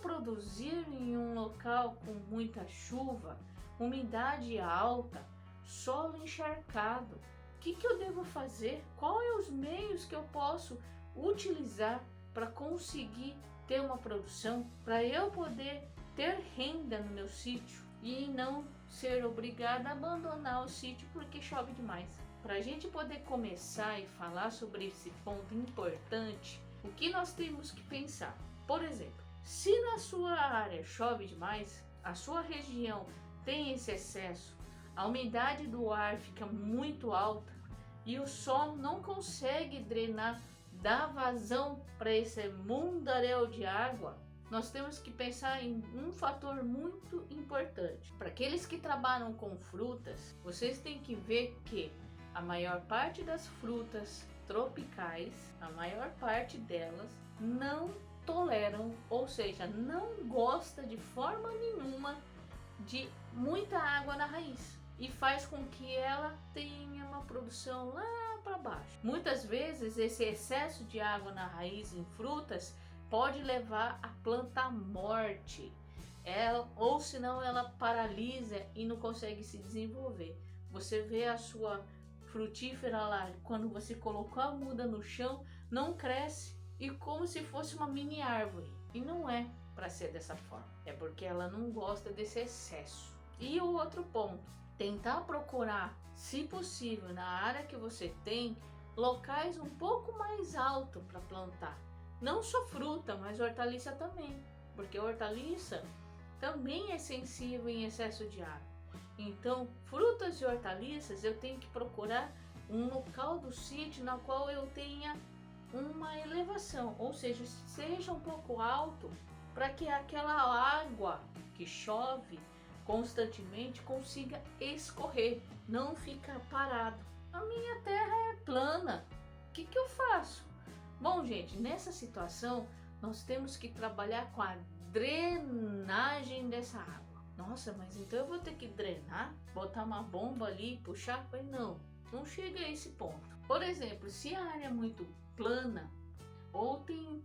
produzir em um local com muita chuva, umidade alta, solo encharcado? O que eu devo fazer? Quais os meios que eu posso utilizar para conseguir ter uma produção, para eu poder ter renda no meu sítio e não ser obrigada a abandonar o sítio porque chove demais? Para a gente poder começar e falar sobre esse ponto importante, o que nós temos que pensar? Por exemplo, se na sua área chove demais, a sua região tem esse excesso, a umidade do ar fica muito alta e o solo não consegue drenar, dar vazão para esse mundaréu de água, nós temos que pensar em um fator muito importante. Para aqueles que trabalham com frutas, vocês têm que ver que a maior parte das frutas tropicais, a maior parte delas não toleram, ou seja, não gosta de forma nenhuma de muita água na raiz e faz com que ela tenha uma produção lá para baixo. Muitas vezes esse excesso de água na raiz em frutas pode levar a planta à morte, ou senão ela paralisa e não consegue se desenvolver. Você vê a sua frutífera lá, quando você colocou a muda no chão, não cresce e como se fosse uma mini árvore. E não é para ser dessa forma, é porque ela não gosta desse excesso. E o outro ponto, tentar procurar, se possível, na área que você tem, locais um pouco mais altos para plantar. Não só fruta, mas hortaliça também, porque a hortaliça também é sensível em excesso de água. Então, frutas e hortaliças eu tenho que procurar um local do sítio na qual eu tenha uma elevação, ou seja, seja um pouco alto, para que aquela água que chove constantemente consiga escorrer, não ficar parado. A minha terra é plana, o que eu faço? Bom, gente, nessa situação nós temos que trabalhar com a drenagem dessa água. Nossa, mas então eu vou ter que drenar, botar uma bomba ali, puxar? Não chega a esse ponto. Por exemplo, se a área é muito plana ou tem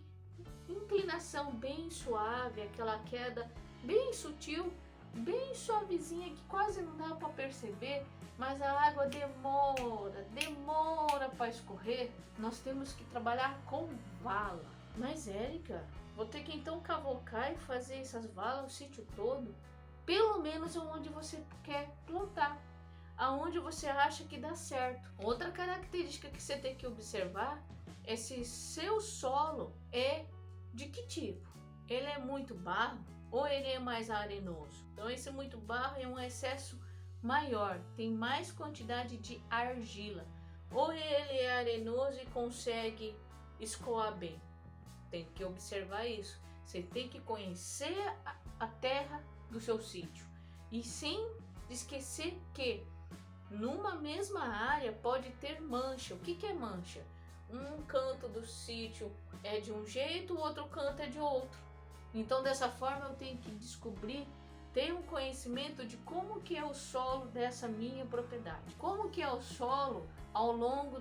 inclinação bem suave, aquela queda bem sutil, bem suavezinha que quase não dá para perceber, mas a água demora para escorrer, nós temos que trabalhar com vala. Mas Érica, vou ter que então cavocar e fazer essas valas o sítio todo? Pelo menos onde você quer plantar, aonde você acha que dá certo. Outra característica que você tem que observar é se seu solo é de que tipo. Ele é muito barro ou ele é mais arenoso? Então esse muito barro é um excesso maior, tem mais quantidade de argila, ou ele é arenoso e consegue escoar bem. Tem que observar isso. Você tem que conhecer a terra do seu sítio e sem esquecer que numa mesma área pode ter mancha. O que é mancha? Um canto do sítio é de um jeito, o outro canto é de outro. Então dessa forma eu tenho que descobrir, ter um conhecimento de como que é o solo dessa minha propriedade, como que é o solo ao longo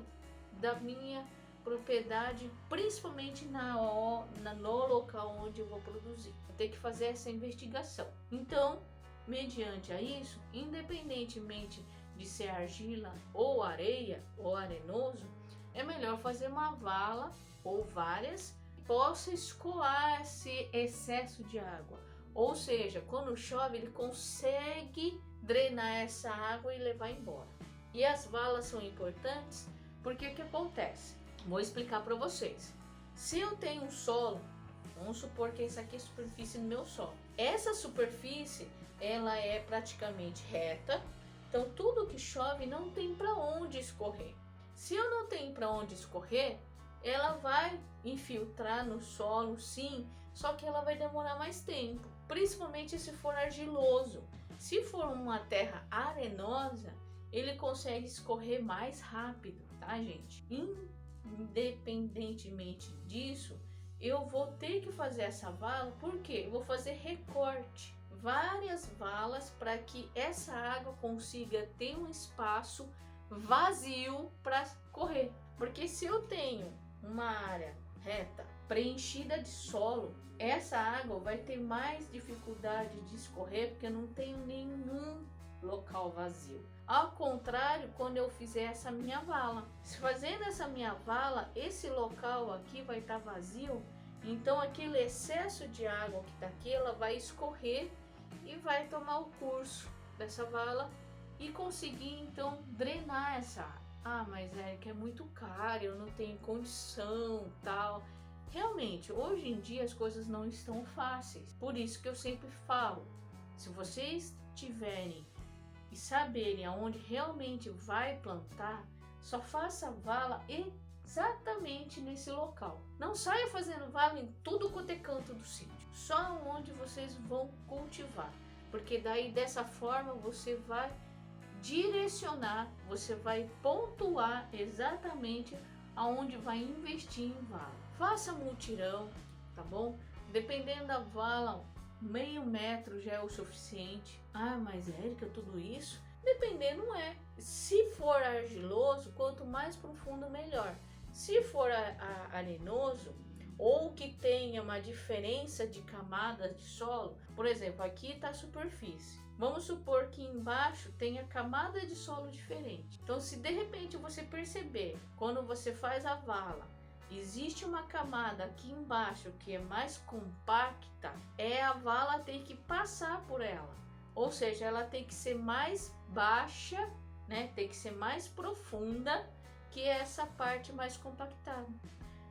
da minha propriedade, principalmente no local onde eu vou produzir. Eu tenho que fazer essa investigação. Então, mediante a isso, independentemente de ser argila ou areia ou arenoso, é melhor fazer uma vala ou várias que possa escoar esse excesso de água. Ou seja, quando chove ele consegue drenar essa água e levar embora. E as valas são importantes porque o que acontece? Vou explicar para vocês. Se eu tenho um solo, vamos supor que essa aqui é a superfície do meu solo. Essa superfície ela é praticamente reta, então tudo que chove não tem para onde escorrer. Se eu não tenho para onde escorrer, ela vai infiltrar no solo, sim, só que ela vai demorar mais tempo, principalmente se for argiloso. Se for uma terra arenosa, ele consegue escorrer mais rápido, tá, gente? Independentemente disso, eu vou ter que fazer essa vala, porque eu vou fazer recorte, várias valas para que essa água consiga ter um espaço vazio para correr. Porque se eu tenho uma área reta preenchida de solo, essa água vai ter mais dificuldade de escorrer porque eu não tenho nenhum local vazio. Ao contrário, quando eu fizer essa minha vala, fazendo essa minha vala, esse local aqui vai estar vazio, então aquele excesso de água que está aqui, ela vai escorrer e vai tomar o curso dessa vala e conseguir então drenar essa água. Ah, mas que é muito caro, eu não tenho condição, tal. Realmente, hoje em dia as coisas não estão fáceis. Por isso que eu sempre falo, se vocês tiverem e saberem aonde realmente vai plantar, só faça vala exatamente nesse local. Não saia fazendo vala em tudo quanto é canto do sítio, só onde vocês vão cultivar, porque daí dessa forma você vai direcionar, você vai pontuar exatamente aonde vai investir em vala. Faça multirão, tá bom? Dependendo da vala, meio metro já é o suficiente. Ah, mas Érica, tudo isso? Dependendo, não é. Se for argiloso, quanto mais profundo, melhor. Se for arenoso, ou que tenha uma diferença de camadas de solo, por exemplo, aqui está a superfície. Vamos supor que embaixo tenha camada de solo diferente. Então, se de repente você perceber, quando você faz a vala, existe uma camada aqui embaixo que é mais compacta, a vala tem que passar por ela. Ou seja, ela tem que ser mais baixa, né? Tem que ser mais profunda que essa parte mais compactada.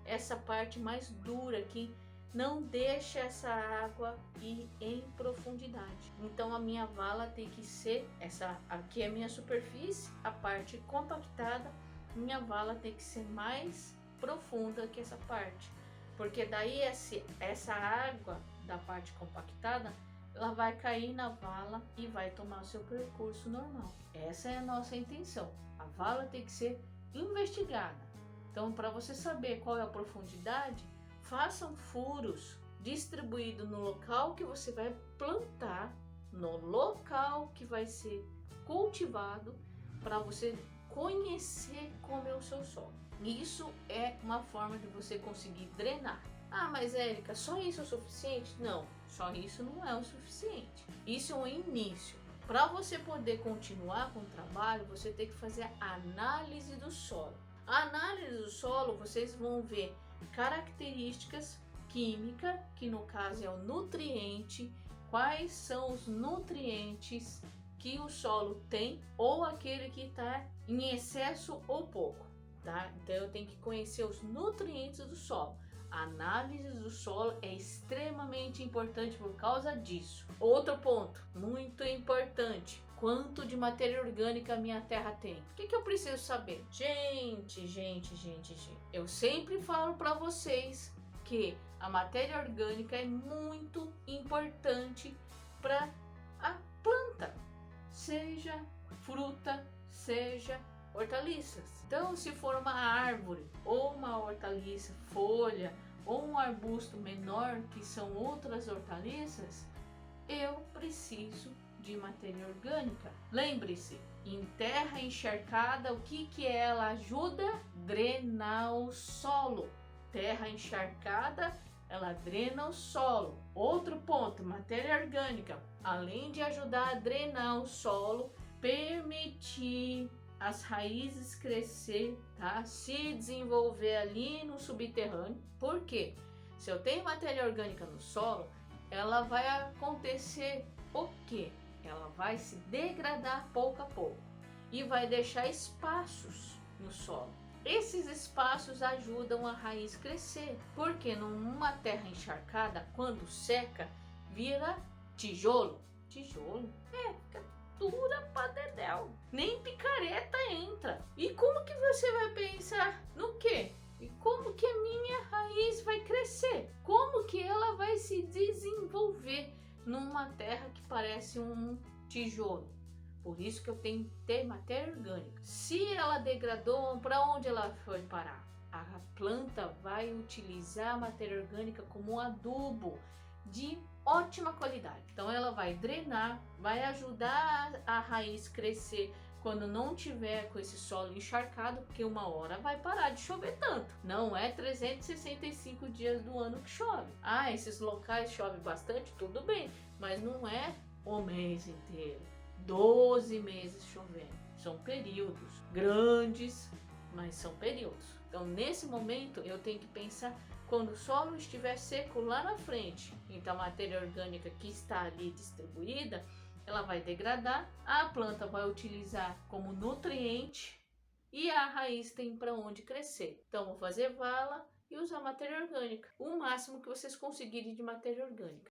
Essa parte mais dura que não deixa essa água ir em profundidade. Então a minha vala tem que ser essa aqui é a minha superfície, a parte compactada, minha vala tem que ser mais profunda que essa parte, porque daí essa água da parte compactada ela vai cair na vala e vai tomar o seu percurso normal. Essa é a nossa intenção. A vala tem que ser investigada. Então, para você saber qual é a profundidade, façam furos distribuídos no local que você vai plantar, no local que vai ser cultivado, para você conhecer como é o seu solo. Isso é uma forma de você conseguir drenar. Ah, mas Érica, só isso é o suficiente? Não, só isso não é o suficiente. Isso é um início. Para você poder continuar com o trabalho, você tem que fazer a análise do solo. A análise do solo, vocês vão ver características químicas, que no caso é o nutriente, quais são os nutrientes que o solo tem, ou aquele que está em excesso ou pouco, tá? Então eu tenho que conhecer os nutrientes do solo. A análise do solo é extremamente importante por causa disso. Outro ponto muito importante: quanto de matéria orgânica a minha terra tem? O que eu preciso saber? Gente, eu sempre falo para vocês que a matéria orgânica é muito importante para a planta, seja fruta, seja hortaliças. Então, se for uma árvore ou uma hortaliça, folha ou um arbusto menor, que são outras hortaliças, eu preciso de matéria orgânica. Lembre-se, em terra encharcada, o que ela ajuda? Drenar o solo. Terra encharcada, ela drena o solo. Outro ponto, matéria orgânica, além de ajudar a drenar o solo, permitir as raízes crescer, tá? Se desenvolver ali no subterrâneo. Por quê? Se eu tenho matéria orgânica no solo, ela vai acontecer o quê? Ela vai se degradar pouco a pouco e vai deixar espaços no solo. Esses espaços ajudam a raiz crescer, porque numa terra encharcada, quando seca, vira tijolo. Tijolo? Fica dura pra dedéu. Nem picareta entra. E como que você vai pensar no quê? E como que a minha raiz vai crescer? Como que ela vai se desenvolver numa terra que parece um tijolo? Por isso que eu tenho que ter matéria orgânica. Se ela degradou, para onde ela foi parar? A planta vai utilizar a matéria orgânica como um adubo de ótima qualidade. Então ela vai drenar, vai ajudar a raiz crescer quando não tiver com esse solo encharcado, porque uma hora vai parar de chover tanto. Não é 365 dias do ano que chove. Ah, esses locais chove bastante, tudo bem, mas não é o mês inteiro. 12 meses chovendo. São períodos grandes, mas são períodos. Então, nesse momento, eu tenho que pensar quando o solo estiver seco lá na frente. Então, a matéria orgânica que está ali distribuída, ela vai degradar, a planta vai utilizar como nutriente e a raiz tem para onde crescer. Então, vou fazer vala e usar matéria orgânica. O máximo que vocês conseguirem de matéria orgânica.